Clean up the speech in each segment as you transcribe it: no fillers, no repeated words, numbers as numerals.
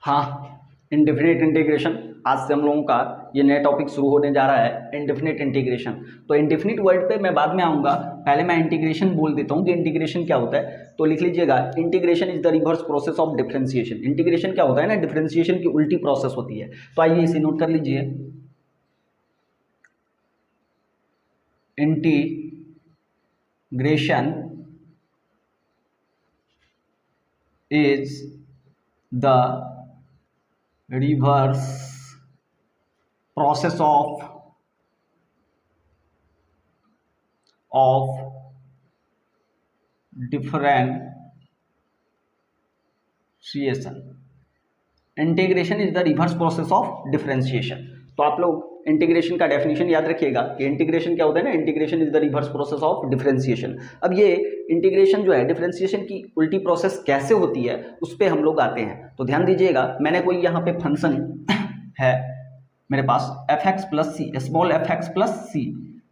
हाँ, indefinite integration आज से हम लोगों का ये नया टॉपिक शुरू होने जा रहा है, इंडेफिनिट इंटीग्रेशन। तो इंडेफिनिट वर्ड पे मैं बाद में आऊँगा, पहले मैं इंटीग्रेशन बोल देता हूँ कि इंटीग्रेशन क्या होता है। तो लिख लीजिएगा, integration is the reverse process of differentiation. Integration क्या होता है ना, डिफरेंशिएशन की उल्टी प्रोसेस होती है। तो आइए इसे नोट कर लीजिए, integration is the reverse process of differentiation. Integration is the reverse process of differentiation. तो आप लोग इंटीग्रेशन का डेफिनेशन याद रखिएगा कि इंटीग्रेशन क्या होता है ना, integration is the reverse process of differentiation. अब ये इंटीग्रेशन जो है, डिफरेंशिएशन की उल्टी प्रोसेस कैसे होती है उस पर हम लोग आते हैं। तो ध्यान दीजिएगा, मैंने कोई यहाँ पे फंक्शन है मेरे पास एफ एक्स प्लस सी, स्मॉल एफ एक्स प्लस सी,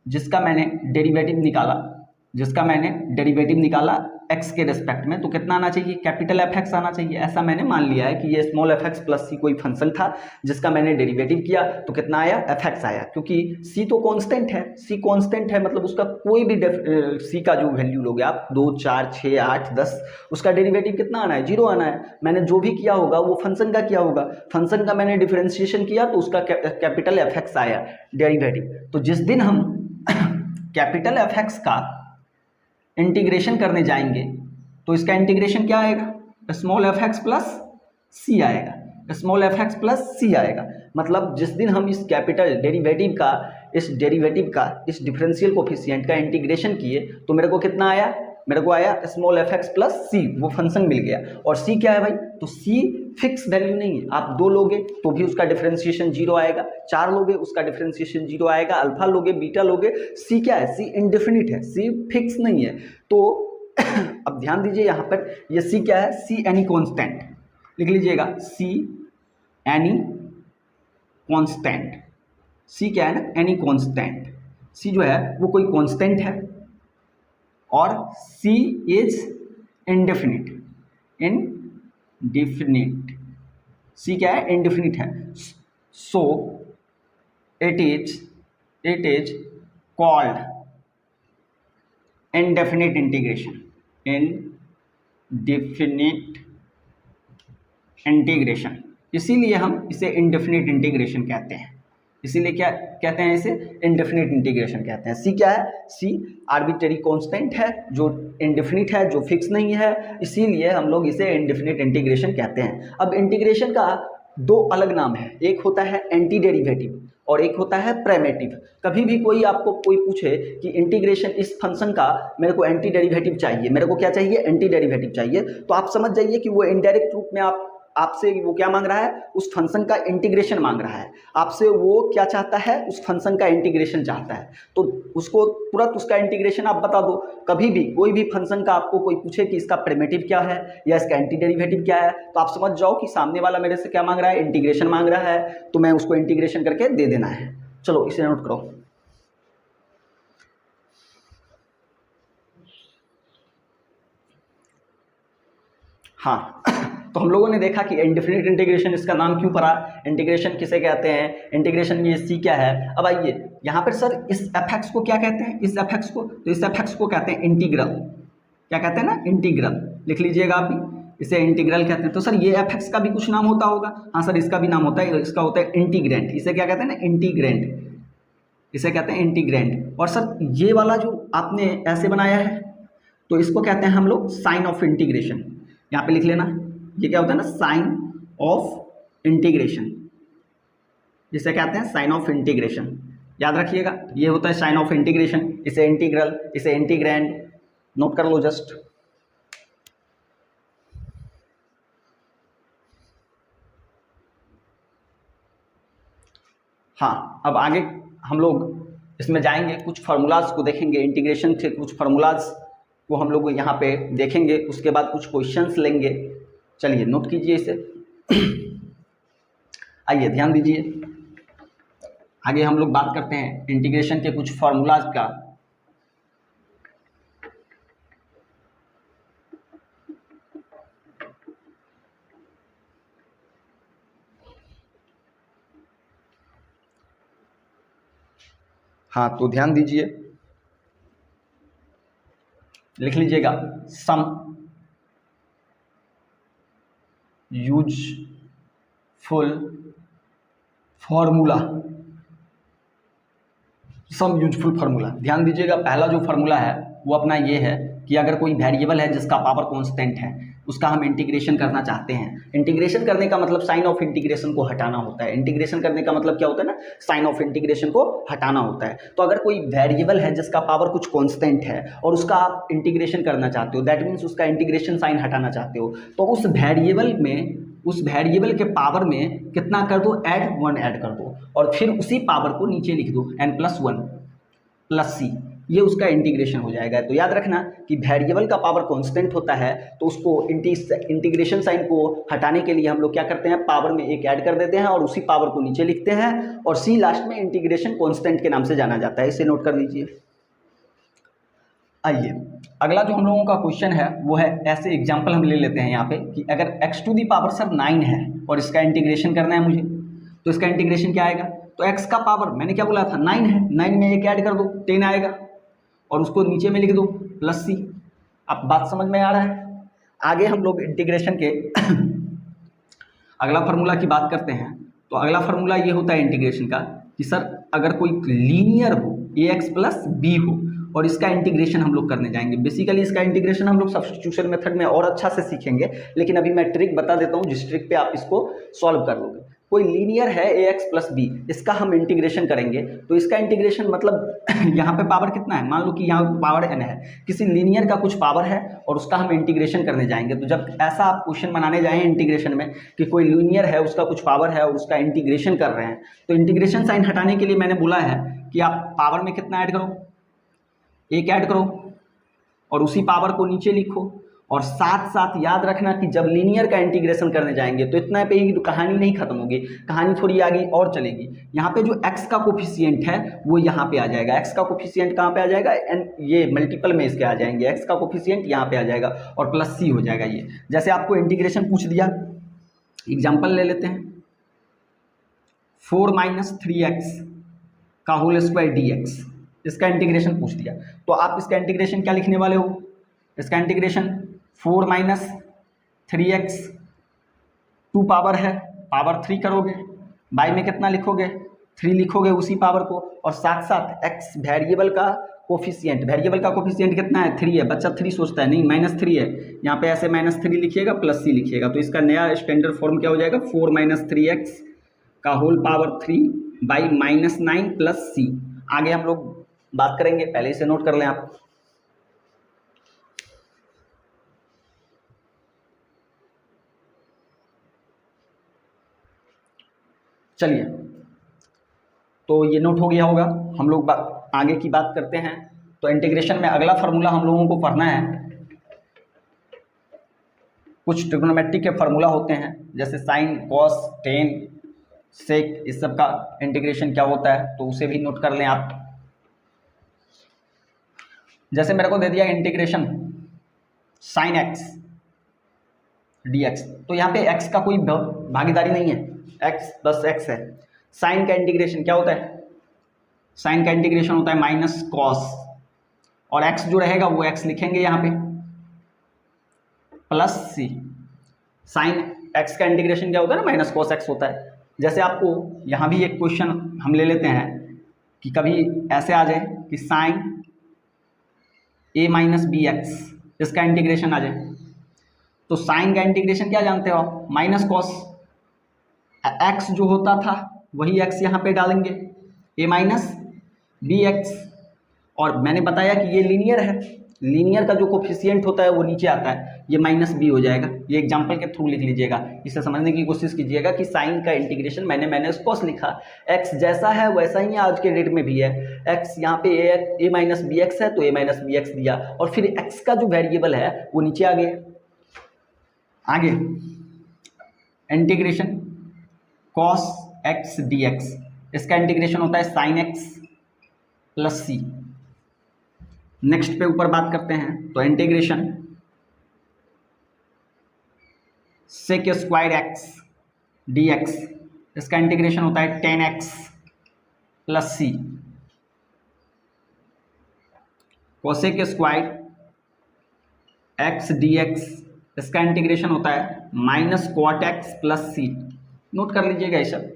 जिसका मैंने डेरिवेटिव निकाला एक्स के रेस्पेक्ट में। तो कितना आना चाहिए, कैपिटल एफ एक्स आना चाहिए। ऐसा मैंने मान लिया है कि ये स्मॉल एफ एक्स प्लस सी कोई फंक्शन था जिसका मैंने डेरिवेटिव किया, तो कितना आया, एफ एक्स आया। क्योंकि सी तो कांस्टेंट है, सी कांस्टेंट है मतलब उसका कोई भी सी का जो वैल्यू लोगे आप 2, 4, 6, 8, 10, उसका डेरिवेटिव कितना आना है, 0 आना है। मैंने जो भी किया होगा वो फंक्शन का किया होगा, फंक्शन का मैंने डिफरेंशिएशन किया तो उसका कैपिटल एफ एक्स आया डेरिवेटिव। तो जिस दिन हम कैपिटल एफ एक्स का इंटीग्रेशन करने जाएंगे तो इसका इंटीग्रेशन क्या आएगा, स्मॉल एफ एक्स प्लस सी आएगा, स्मॉल एफ एक्स प्लस सी आएगा। मतलब जिस दिन हम इस कैपिटल डेरिवेटिव का इस डिफरेंशियल कोफिशिएंट का इंटीग्रेशन किए तो मेरे को कितना आया, मेरे को आया स्मॉल एफ एक्स प्लस सी, वो फंक्शन मिल गया। और सी क्या है भाई, तो सी फिक्स वैल्यू नहीं है। आप 2 लोगे तो भी उसका डिफरेंशिएशन 0 आएगा, 4 लोगे उसका डिफरेंशिएशन 0 आएगा, अल्फा लोगे, बीटा लोगे। सी क्या है, सी इंडेफिनिट है, सी फिक्स नहीं है। तो अब ध्यान दीजिए यहाँ पर, ये सी क्या है, सी एनी कांस्टेंट, लिख लीजिएगा, सी एनी कांस्टेंट। सी क्या है ना, एनी कांस्टेंट। सी जो है वो कोई कांस्टेंट है और सी इज इंडेफिनिट। सी क्या है, इंडेफिनिट है। So it is called indefinite integration. Indefinite integration, इसीलिए हम इसे इंडेफिनिट इंटीग्रेशन कहते हैं। इसीलिए क्या कहते हैं, इसे इंडेफिनिट इंटीग्रेशन कहते हैं। सी क्या है, सी आर्बिट्रेरी कांस्टेंट है जो इंडेफिनिट है, जो फिक्स नहीं है, इसीलिए हम लोग इसे इंडेफिनिट इंटीग्रेशन कहते हैं। अब इंटीग्रेशन का 2 अलग नाम है, एक होता है एंटी डेरिवेटिव और एक होता है प्राइमेटिव। कभी भी कोई आपको कोई पूछे कि इंटीग्रेशन इस फंक्शन का मेरे को एंटी डेरिवेटिव चाहिए, मेरे को क्या चाहिए, एंटी डेरिवेटिव चाहिए, तो आप समझ जाइए कि वो इनडायरेक्ट रूप में आपसे वो क्या मांग रहा है, उस फंक्शन का इंटीग्रेशन मांग रहा है आपसे। वो क्या चाहता है, उस फंक्शन का इंटीग्रेशन चाहता है। तो उसको तुरंत उसका इंटीग्रेशन आप बता दो। कभी भी कोई भी फंक्शन का आपको कोई पूछे कि इसका प्रिमिटिव क्या है या इसका एंटी डेरिवेटिव क्या है, तो आप समझ जाओ कि सामने वाला मेरे से क्या मांग रहा है, इंटीग्रेशन मांग रहा है, तो मैं उसको इंटीग्रेशन करके दे देना है। चलो इसे नोट करो। हाँ, तो हम लोगों ने देखा कि इंडेफिनिट इंटीग्रेशन, इसका नाम क्यों पड़ा, इंटीग्रेशन किसे कहते हैं, इंटीग्रेशन में ये सी क्या है। अब आइए यहाँ पर, सर इस एफ एक्स को क्या कहते हैं, इस एफ एक्स को, तो इस एफ एक्स को कहते हैं इंटीग्रल। क्या कहते हैं ना, इंटीग्रल, लिख लीजिएगा आप भी, इसे इंटीग्रल कहते हैं। तो सर ये एफ एक्स का भी कुछ नाम होता होगा, हाँ सर इसका भी नाम होता है, इसका होता है इंटीग्रेंट। इसे क्या कहते हैं ना, इंटीग्रेंट, इसे कहते हैं इंटीग्रेंट। और सर ये वाला जो आपने ऐसे बनाया है तो इसको कहते हैं हम लोग साइन ऑफ इंटीग्रेशन। यहाँ पे लिख लेना, ये क्या होता है ना, साइन ऑफ इंटीग्रेशन, जिसे कहते हैं साइन ऑफ इंटीग्रेशन। याद रखिएगा, ये होता है साइन ऑफ इंटीग्रेशन, इसे इंटीग्रल, इसे इंटीग्रैंड, नोट कर लो जस्ट। हाँ, अब आगे हम लोग इसमें जाएंगे, कुछ फार्मूलाज को देखेंगे, इंटीग्रेशन के कुछ फार्मूलाज को हम लोग यहाँ पे देखेंगे, उसके बाद कुछ क्वेश्चंस लेंगे। चलिए नोट कीजिए इसे। आइए ध्यान दीजिए, आगे हम लोग बात करते हैं इंटीग्रेशन के कुछ फार्मूलाज का। हाँ, तो ध्यान दीजिए, लिख लीजिएगा some useful formula. Some useful formula, ध्यान दीजिएगा, पहला जो फार्मूला है वो अपना ये है कि अगर कोई वेरिएबल है जिसका पावर कांस्टेंट है, उसका हम इंटीग्रेशन करना चाहते हैं। इंटीग्रेशन करने का मतलब साइन ऑफ इंटीग्रेशन को हटाना होता है। इंटीग्रेशन करने का मतलब क्या होता है ना, साइन ऑफ इंटीग्रेशन को हटाना होता है। तो अगर कोई वेरिएबल है जिसका पावर कुछ कांस्टेंट है और उसका आप इंटीग्रेशन करना चाहते हो, दैट मीन्स उसका इंटीग्रेशन साइन हटाना चाहते हो, तो उस वेरिएबल के पावर में कितना कर दो, ऐड 1 ऐड कर दो, और फिर उसी पावर को नीचे लिख दो n+1 प्लस सी, ये उसका इंटीग्रेशन हो जाएगा। तो याद रखना कि वेरिएबल का पावर कांस्टेंट होता है, तो उसको इंटीग्रेशन साइन को हटाने के लिए हम लोग क्या करते हैं, पावर में 1 ऐड कर देते हैं और उसी पावर को नीचे लिखते हैं, और सी लास्ट में इंटीग्रेशन कांस्टेंट के नाम से जाना जाता है। इसे नोट कर लीजिए। आइए अगला जो हम लोगों का क्वेश्चन है वो है, ऐसे एग्जाम्पल हम ले लेते हैं यहाँ पे कि अगर x⁴ 9 है और इसका इंटीग्रेशन करना है मुझे, तो इसका इंटीग्रेशन क्या आएगा, तो x का पावर मैंने क्या बोला था 9 है, 9 में 1 ऐड कर दो 10 आएगा, और उसको नीचे में लिख दो प्लस सी। अब बात समझ में आ रहा है। आगे हम लोग इंटीग्रेशन के अगला फार्मूला की बात करते हैं। तो अगला फार्मूला ये होता है इंटीग्रेशन का कि सर अगर कोई लीनियर हो, ax प्लस बी हो, और इसका इंटीग्रेशन हम लोग करने जाएंगे। बेसिकली इसका इंटीग्रेशन हम लोग सब्स्टिट्यूशन मेथड में और अच्छा से सीखेंगे, लेकिन अभी मैं ट्रिक बता देता हूँ जिस ट्रिक पे आप इसको सॉल्व कर लोगे। कोई लीनियर है ax प्लस बी, इसका हम इंटीग्रेशन करेंगे, तो इसका इंटीग्रेशन मतलब यहाँ पे पावर कितना है, मान लो कि यहाँ पावर n है, किसी लीनियर का कुछ पावर है और उसका हम इंटीग्रेशन करने जाएंगे। तो जब ऐसा आप क्वेश्चन बनाने जाएं इंटीग्रेशन में कि कोई लीनियर है, उसका कुछ पावर है और उसका इंटीग्रेशन कर रहे हैं, तो इंटीग्रेशन साइन हटाने के लिए मैंने बोला है कि आप पावर में कितना ऐड करो, 1 ऐड करो, और उसी पावर को नीचे लिखो, और साथ साथ याद रखना कि जब लीनियर का इंटीग्रेशन करने जाएंगे तो इतना पे ही कहानी नहीं खत्म होगी, कहानी थोड़ी आगे और चलेगी। यहाँ पे जो x का कोफिशिएंट है वो यहाँ पे आ जाएगा। x का कोफिशिएंट कहाँ पे आ जाएगा, ये मल्टीपल में इसके आ जाएंगे, x का कोफिशिएंट यहाँ पे आ जाएगा और प्लस सी हो जाएगा। ये जैसे आपको इंटीग्रेशन पूछ दिया, एग्जाम्पल ले लेते हैं, 4 - 3x का होल स्क्वायर dx, इसका इंटीग्रेशन पूछ दिया, तो आप इसका इंटीग्रेशन क्या लिखने वाले हो, इसका इंटीग्रेशन 4 - 3x, 2 पावर है, पावर 3 करोगे, बाई में कितना लिखोगे, 3 लिखोगे उसी पावर को, और साथ साथ x वेरिएबल का कोफिशिएंट कितना है, 3 है। बच्चा 3 सोचता है, नहीं -3 है, यहाँ पे ऐसे -3 लिखिएगा प्लस सी लिखिएगा, तो इसका नया स्टैंडर्ड फॉर्म क्या हो जाएगा, 4 - 3x का होल पावर 3 बाई -9 प्लस सी। आगे हम लोग बात करेंगे, पहले इसे नोट कर लें आप। चलिए, तो ये नोट हो गया होगा। हम लोग आगे की बात करते हैं। तो इंटीग्रेशन में अगला फार्मूला हम लोगों को पढ़ना है, कुछ ट्रिग्नोमेट्री के फार्मूला होते हैं, जैसे साइन, कॉस, टेन, सेक, इस सब का इंटीग्रेशन क्या होता है, तो उसे भी नोट कर लें आप। जैसे मेरे को दे दिया इंटीग्रेशन साइन x dx, तो यहाँ पे x का कोई भागीदारी नहीं है, x बस x है। साइन का इंटीग्रेशन क्या होता है, साइन का इंटीग्रेशन होता है माइनस कॉस, और x जो रहेगा वो x लिखेंगे यहाँ पे, प्लस सी। साइन x का इंटीग्रेशन क्या होता है ना, माइनस कॉस x होता है। जैसे आपको यहाँ भी एक क्वेश्चन हम ले लेते हैं कि कभी ऐसे आ जाए कि साइन a - bx, इसका इंटीग्रेशन आ जाए, तो साइन का इंटीग्रेशन क्या जानते हो आप, माइनस कॉस, x जो होता था वही x यहाँ पे डालेंगे, a - bx, और मैंने बताया कि ये लीनियर है, लीनियर का जो कोफिशिएंट होता है वो नीचे आता है, ये -b हो जाएगा। ये एग्जांपल के थ्रू लिख लीजिएगा, इसे समझने की कोशिश कीजिएगा कि साइन का इंटीग्रेशन मैंने कॉस लिखा, x जैसा है वैसा ही आज के डेट में भी है, x यहाँ पे a - bx है तो a - bx दिया, और फिर x का जो वेरिएबल है वो नीचे आ गया। आगे इंटीग्रेशन cos x dx, इसका इंटीग्रेशन होता है sine x plus C. Next पे ऊपर बात करते हैं, तो integration sec square x dx, इसका इंटीग्रेशन होता है 10x plus C. Cosec square x d x, इसका इंटीग्रेशन होता है minus cot x plus C. Note कर लीजिएगा ये सब।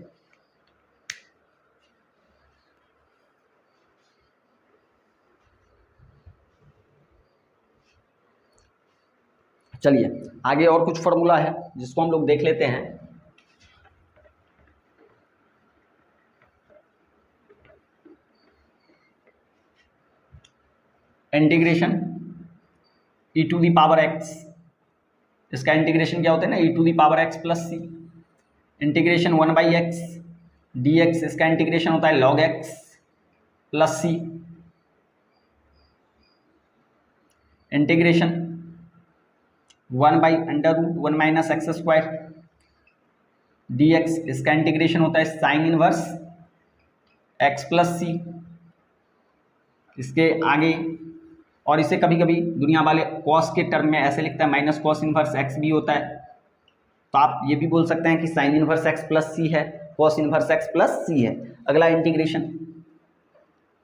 चलिए आगे और कुछ फॉर्मूला है जिसको हम लोग देख लेते हैं। Integration e to the power x, इसका इंटीग्रेशन क्या होता है ना, e to the power x plus C. Integration 1/x dx, इसका इंटीग्रेशन होता है log x plus C. Integration 1/√1 minus x square dx, इसका इंटीग्रेशन होता है sine inverse x plus C. इसके आगे और इसे कभी कभी दुनिया वाले कॉस के टर्म में ऐसे लिखता है माइनस कॉस इनवर्स x भी होता है, तो आप ये भी बोल सकते हैं कि साइन इनवर्स x प्लस सी है, कॉस इनवर्स x प्लस सी है। अगला integration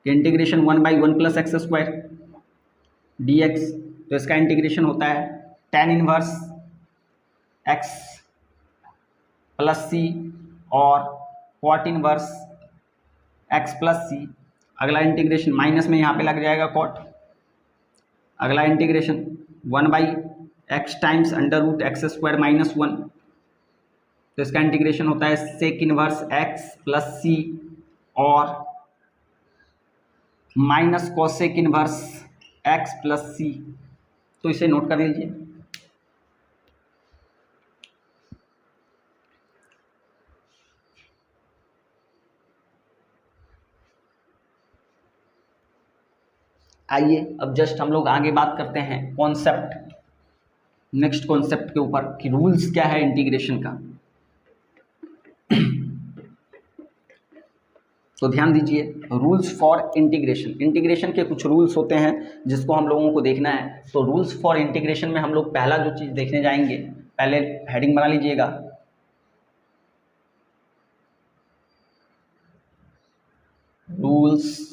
1/1 plus x square dx, तो इसका इंटीग्रेशन होता है tan inverse x plus C और कॉट इनवर्स x प्लस सी। अगला इंटीग्रेशन माइनस में यहाँ पे लग जाएगा कॉट। अगला integration 1/x times √x² minus 1, तो इसका इंटीग्रेशन होता है sec inverse x plus C और minus cosec inverse x plus C. तो इसे नोट कर लीजिए। आइए अब जस्ट हम लोग आगे बात करते हैं कॉन्सेप्ट, नेक्स्ट कॉन्सेप्ट के ऊपर कि रूल्स क्या है इंटीग्रेशन का। तो ध्यान दीजिए, रूल्स फॉर इंटीग्रेशन, इंटीग्रेशन के कुछ रूल्स होते हैं जिसको हम लोगों को देखना है। तो रूल्स फॉर इंटीग्रेशन में हम लोग पहला जो चीज़ देखने जाएंगे, पहले हेडिंग बना लीजिएगा, rules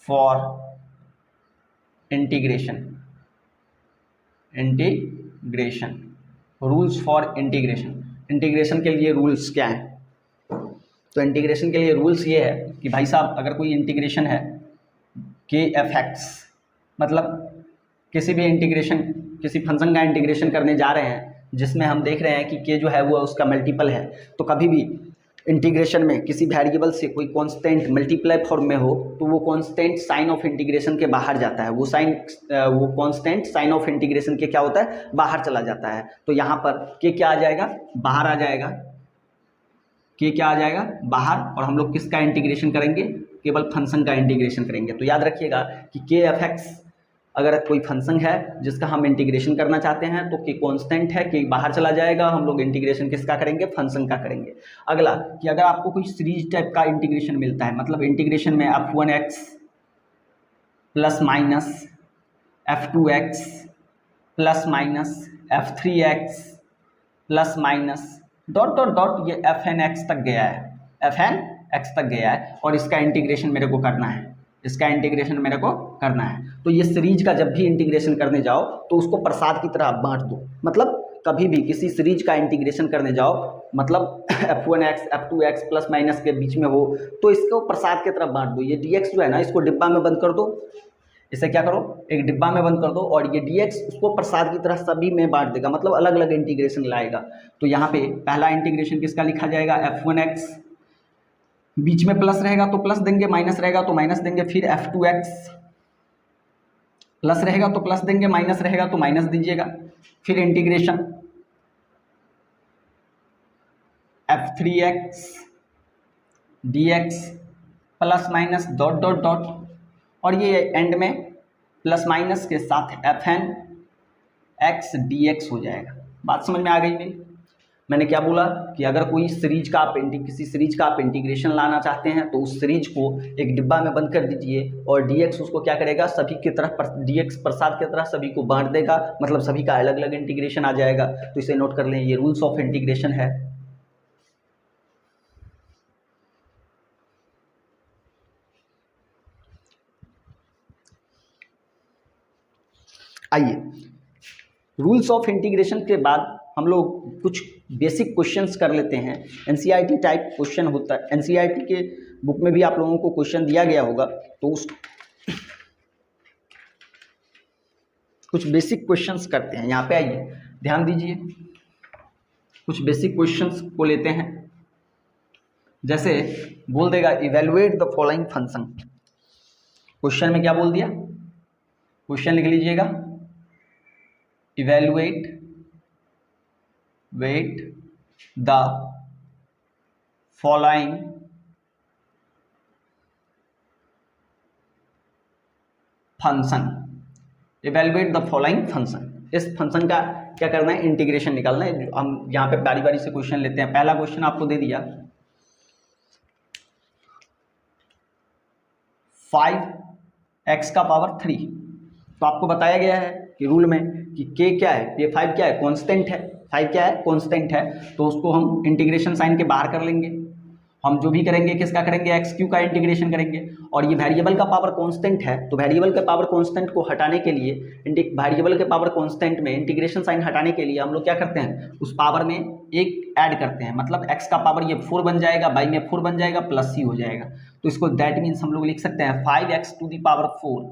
for integration. Integration, rules for integration, integration के लिए रूल्स क्या हैं। तो इंटीग्रेशन के लिए रूल्स ये है कि भाई साहब अगर कोई इंटीग्रेशन है के एफ एक्स, मतलब किसी भी इंटीग्रेशन, किसी फंक्शन का इंटीग्रेशन करने जा रहे हैं जिसमें हम देख रहे हैं कि के जो है वो उसका मल्टीपल है, तो कभी भी इंटीग्रेशन में किसी वेरिएबल से कोई कांस्टेंट मल्टीप्लाई फॉर्म में हो तो वो कांस्टेंट साइन ऑफ इंटीग्रेशन के बाहर जाता है, वो कांस्टेंट साइन ऑफ इंटीग्रेशन के क्या होता है, बाहर चला जाता है। तो यहाँ पर के क्या आ जाएगा, बाहर आ जाएगा, के क्या आ जाएगा, बाहर। और हम लोग किसका इंटीग्रेशन करेंगे, केवल फंक्शन का इंटीग्रेशन करेंगे। तो याद रखिएगा कि के एफ एक्स अगर कोई फंक्शन है जिसका हम इंटीग्रेशन करना चाहते हैं तो के कांस्टेंट है, के बाहर चला जाएगा, हम लोग इंटीग्रेशन किसका करेंगे, फंक्शन का करेंगे। अगला कि अगर आपको कोई सीरीज टाइप का इंटीग्रेशन मिलता है, मतलब इंटीग्रेशन में f1x plus minus f2x plus minus f3x plus minus dot dot dot, ये fnx तक गया है, fnx तक गया है और इसका इंटीग्रेशन मेरे को करना है, इसका इंटीग्रेशन मेरे को करना है। तो ये सीरीज का जब भी इंटीग्रेशन करने जाओ तो उसको प्रसाद की तरह बांट दो। मतलब कभी भी किसी सीरीज का इंटीग्रेशन करने जाओ, मतलब f1x f2x प्लस माइनस के बीच में हो तो इसको प्रसाद की तरह बांट दो। ये dx जो है ना, इसको डिब्बा में बंद कर दो, इसे क्या करो, एक डिब्बा में बंद कर दो और ये dx उसको प्रसाद की तरह सभी में बांट देगा, मतलब अलग अलग इंटीग्रेशन लाएगा। तो यहाँ पे पहला इंटीग्रेशन किसका लिखा जाएगा, f1x, बीच में प्लस रहेगा तो प्लस देंगे, माइनस रहेगा तो माइनस देंगे, फिर f2x, प्लस रहेगा तो प्लस देंगे, माइनस रहेगा तो माइनस दीजिएगा, फिर integration f3x dx plus minus dot dot dot, और ये एंड में प्लस माइनस के साथ fn x dx हो जाएगा। बात समझ में आ गई मेरी। मैंने क्या बोला कि अगर कोई सीरीज का आप किसी सीरीज का आप इंटीग्रेशन लाना चाहते हैं तो उस सीरीज को एक डिब्बा में बंद कर दीजिए और dx उसको क्या करेगा, सभी की तरह dx प्रसाद की तरह सभी को बांट देगा, मतलब सभी का अलग अलग इंटीग्रेशन आ जाएगा। तो इसे नोट कर लें, ये रूल्स ऑफ इंटीग्रेशन है। आइए, रूल्स ऑफ इंटीग्रेशन के बाद हम लोग कुछ बेसिक क्वेश्चंस कर लेते हैं। एनसीईआरटी टाइप क्वेश्चन होता है, एनसीईआरटी के बुक में भी आप लोगों को क्वेश्चन दिया गया होगा, तो उस कुछ बेसिक क्वेश्चंस करते हैं। यहाँ पे आइए, ध्यान दीजिए, कुछ बेसिक क्वेश्चंस को लेते हैं। जैसे बोल देगा evaluate the following function. Question में क्या बोल दिया, क्वेश्चन लिख लीजिएगा, evaluate the following function. Evaluate the following function, इस फंक्शन का क्या करना है, इंटीग्रेशन निकालना है। हम यहाँ पे बारी बारी से क्वेश्चन लेते हैं। पहला क्वेश्चन आपको दे दिया 5x का पावर 3, तो आपको बताया गया है कि रूल में कि k क्या है, ये 5 क्या है, कांस्टेंट है, 5 क्या है, कांस्टेंट है, तो उसको हम इंटीग्रेशन साइन के बाहर कर लेंगे। हम जो भी करेंगे किसका करेंगे, x³ का इंटीग्रेशन करेंगे। और ये वेरिएबल का पावर कांस्टेंट है, तो वेरिएबल के पावर कांस्टेंट को हटाने के लिए, वेरिएबल के पावर कांस्टेंट में इंटीग्रेशन साइन हटाने के लिए हम लोग क्या करते हैं, उस पावर में एक ऐड करते हैं। मतलब x का पावर ये 4 बन जाएगा, बाई में 4 बन जाएगा, प्लस c हो जाएगा। तो इसको दैट मीन्स हम लोग लिख सकते हैं 5x⁴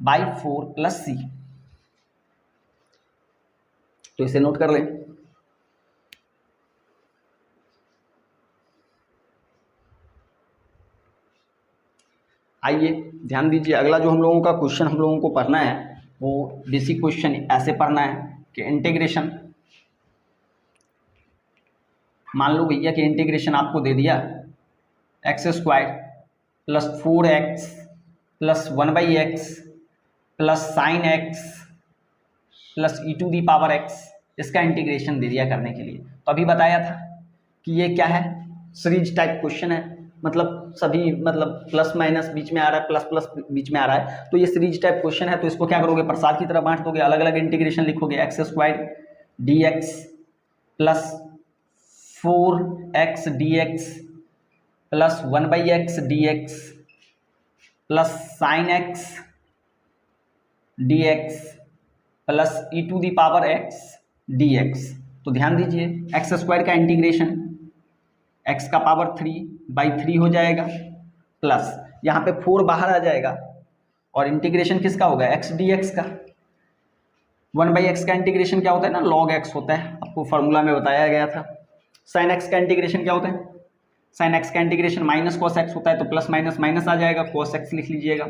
बाई 4 प्लस c। तो इसे नोट कर लें। आइए ध्यान दीजिए, अगला जो हम लोगों का क्वेश्चन हम लोगों को पढ़ना है वो बेसिक क्वेश्चन ऐसे पढ़ना है कि इंटीग्रेशन, मान लो भैया कि इंटीग्रेशन आपको दे दिया x² plus 4x plus 1/x plus sign x plus e⁻x, इसका इंटीग्रेशन दे दिया करने के लिए। तो अभी बताया था कि ये क्या है, सीरीज टाइप क्वेश्चन है, मतलब सभी मतलब प्लस माइनस बीच में आ रहा है, प्लस प्लस बीच में आ रहा है, तो ये सीरीज टाइप क्वेश्चन है। तो इसको क्या करोगे, प्रसाद की तरह बांट दोगे, अलग अलग इंटीग्रेशन लिखोगे, x² dx plus 4x dx plus 1/x dx plus sign x dx plus e⁻x dx। तो ध्यान दीजिए, x² का इंटीग्रेशन x का पावर 3/3 हो जाएगा, प्लस यहाँ पे 4 बाहर आ जाएगा, और इंटीग्रेशन किसका होगा, x dx का। 1/x का इंटीग्रेशन क्या होता है ना, log x होता है, आपको फार्मूला में बताया गया था। साइन x का इंटीग्रेशन क्या होता है, साइन x का इंटीग्रेशन माइनस cos x होता है, तो प्लस माइनस माइनस आ जाएगा, cos x लिख लीजिएगा।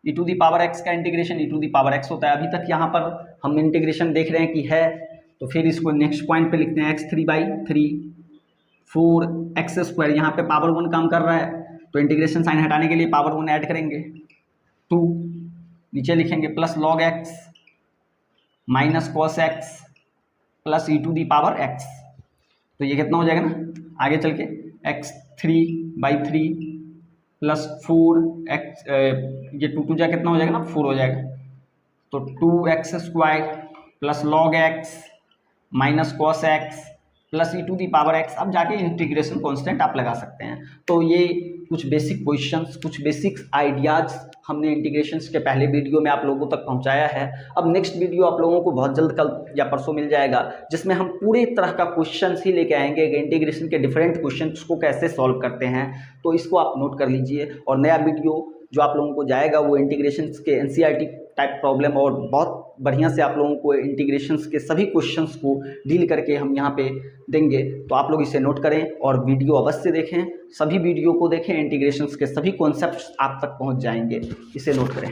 e⁻x का इंटीग्रेशन e⁻x होता है। अभी तक यहाँ पर हम इंटीग्रेशन देख रहे हैं कि है, तो फिर इसको नेक्स्ट पॉइंट पे लिखते हैं, x3/3 4x², यहाँ पे पावर 1 काम कर रहा है, तो इंटीग्रेशन साइन हटाने के लिए पावर 1 ऐड करेंगे, 2 नीचे लिखेंगे, plus log x minus cos x plus e⁻x। तो ये कितना हो जाएगा ना, आगे चल के x3/3 प्लस 4x, ये 2 जा कितना हो जाएगा ना, 4 हो जाएगा, तो 2x² plus log x minus cos x plus e⁻x। अब जाके इंटीग्रेशन कांस्टेंट आप लगा सकते हैं। तो ये कुछ बेसिक क्वेश्चंस, कुछ बेसिक आइडियाज़ हमने इंटीग्रेशंस के पहले वीडियो में आप लोगों तक पहुंचाया है। अब नेक्स्ट वीडियो आप लोगों को बहुत जल्द कल या परसों मिल जाएगा, जिसमें हम पूरे तरह का क्वेश्चंस ही लेके आएंगे कि इंटीग्रेशन के डिफरेंट क्वेश्चंस को कैसे सॉल्व करते हैं। तो इसको आप नोट कर लीजिए, और नया वीडियो जो आप लोगों को जाएगा वो इंटीग्रेशंस के एनसीईआरटी टाइप प्रॉब्लम, और बहुत बढ़िया से आप लोगों को इंटीग्रेशंस के सभी क्वेश्चंस को डील करके हम यहाँ पे देंगे। तो आप लोग इसे नोट करें और वीडियो अवश्य देखें, सभी वीडियो को देखें, इंटीग्रेशंस के सभी कॉन्सेप्ट्स आप तक पहुँच जाएंगे, इसे नोट करें।